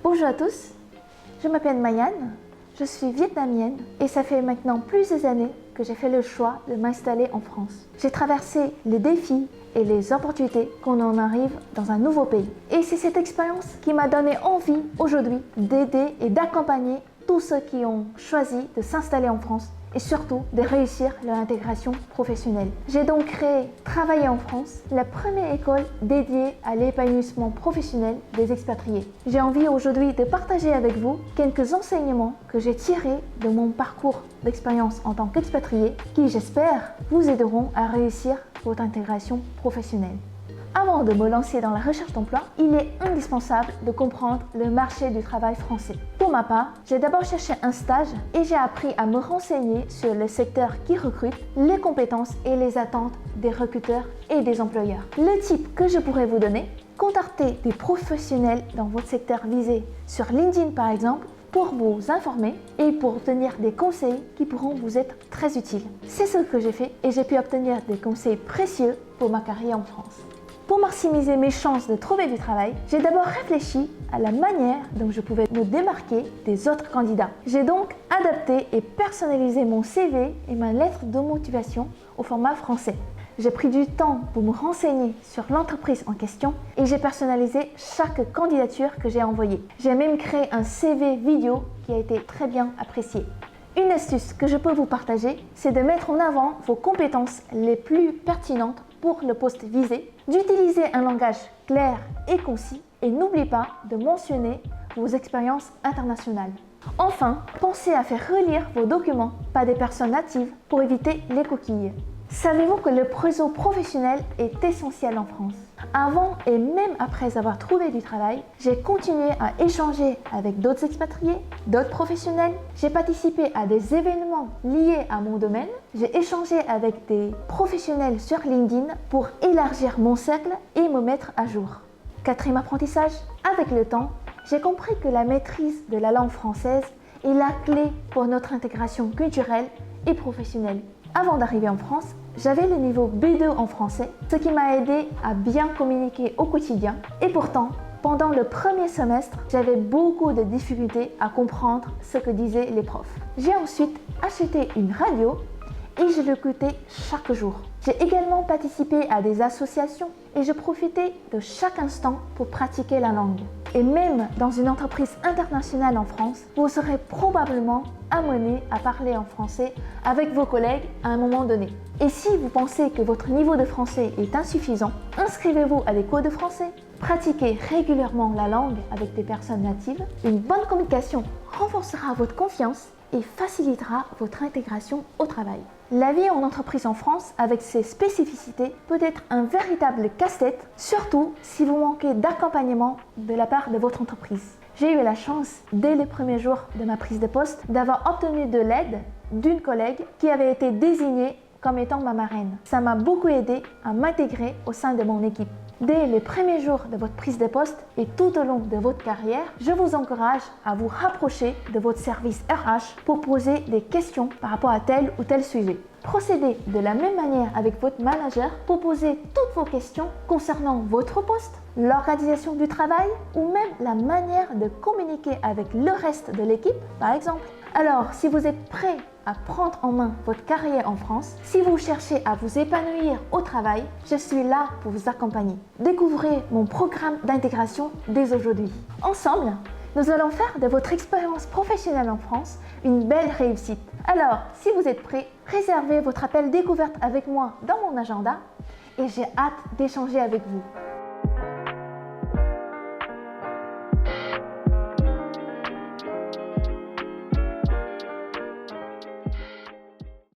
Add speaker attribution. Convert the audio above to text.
Speaker 1: Bonjour à tous, je m'appelle Mayan, je suis vietnamienne et ça fait maintenant plusieurs années que j'ai fait le choix de m'installer en France. J'ai traversé les défis et les opportunités quand on arrive dans un nouveau pays. Et c'est cette expérience qui m'a donné envie aujourd'hui d'aider et d'accompagner tous ceux qui ont choisi de s'installer en France et surtout de réussir leur intégration professionnelle. J'ai donc créé Travailler en France, la première école dédiée à l'épanouissement professionnel des expatriés. J'ai envie aujourd'hui de partager avec vous quelques enseignements que j'ai tirés de mon parcours d'expérience en tant qu'expatrié qui, j'espère, vous aideront à réussir votre intégration professionnelle. Avant de me lancer dans la recherche d'emploi, il est indispensable de comprendre le marché du travail français. Pour ma part, j'ai d'abord cherché un stage et j'ai appris à me renseigner sur le secteur qui recrute, les compétences et les attentes des recruteurs et des employeurs. Le type que je pourrais vous donner, contactez des professionnels dans votre secteur visé sur LinkedIn par exemple, pour vous informer et pour obtenir des conseils qui pourront vous être très utiles. C'est ce que j'ai fait et j'ai pu obtenir des conseils précieux pour ma carrière en France. Pour maximiser mes chances de trouver du travail, j'ai d'abord réfléchi à la manière dont je pouvais me démarquer des autres candidats. J'ai donc adapté et personnalisé mon CV et ma lettre de motivation au format français. J'ai pris du temps pour me renseigner sur l'entreprise en question et j'ai personnalisé chaque candidature que j'ai envoyée. J'ai même créé un CV vidéo qui a été très bien apprécié. Une astuce que je peux vous partager, c'est de mettre en avant vos compétences les plus pertinentes pour le poste visé, d'utiliser un langage clair et concis et n'oubliez pas de mentionner vos expériences internationales. Enfin, pensez à faire relire vos documents par des personnes natives pour éviter les coquilles. Savez-vous que le réseau professionnel est essentiel en France? Avant et même après avoir trouvé du travail, j'ai continué à échanger avec d'autres expatriés, d'autres professionnels. J'ai participé à des événements liés à mon domaine. J'ai échangé avec des professionnels sur LinkedIn pour élargir mon cercle et me mettre à jour. Quatrième apprentissage, avec le temps, j'ai compris que la maîtrise de la langue française est la clé pour notre intégration culturelle et professionnelle. Avant d'arriver en France, j'avais le niveau B2 en français, ce qui m'a aidé à bien communiquer au quotidien. Et pourtant, pendant le premier semestre, j'avais beaucoup de difficultés à comprendre ce que disaient les profs. J'ai ensuite acheté une radio et je l'écoutais chaque jour. J'ai également participé à des associations et je profitais de chaque instant pour pratiquer la langue. Et même dans une entreprise internationale en France, vous serez probablement amené à parler en français avec vos collègues à un moment donné. Et si vous pensez que votre niveau de français est insuffisant, inscrivez-vous à des cours de français. Pratiquez régulièrement la langue avec des personnes natives. Une bonne communication renforcera votre confiance et facilitera votre intégration au travail. La vie en entreprise en France, avec ses spécificités, peut être un véritable casse-tête, surtout si vous manquez d'accompagnement de la part de votre entreprise. J'ai eu la chance, dès les premiers jours de ma prise de poste, d'avoir obtenu de l'aide d'une collègue qui avait été désignée comme étant ma marraine. Ça m'a beaucoup aidé à m'intégrer au sein de mon équipe. Dès les premiers jours de votre prise de poste et tout au long de votre carrière, je vous encourage à vous rapprocher de votre service RH pour poser des questions par rapport à tel ou tel sujet. Procédez de la même manière avec votre manager pour poser toutes vos questions concernant votre poste, l'organisation du travail ou même la manière de communiquer avec le reste de l'équipe, par exemple. Alors, si vous êtes prêt à prendre en main votre carrière en France, si vous cherchez à vous épanouir au travail, je suis là pour vous accompagner. Découvrez mon programme d'intégration dès aujourd'hui. Ensemble, nous allons faire de votre expérience professionnelle en France une belle réussite. Alors, si vous êtes prêts, réservez votre appel découverte avec moi dans mon agenda et j'ai hâte d'échanger avec vous.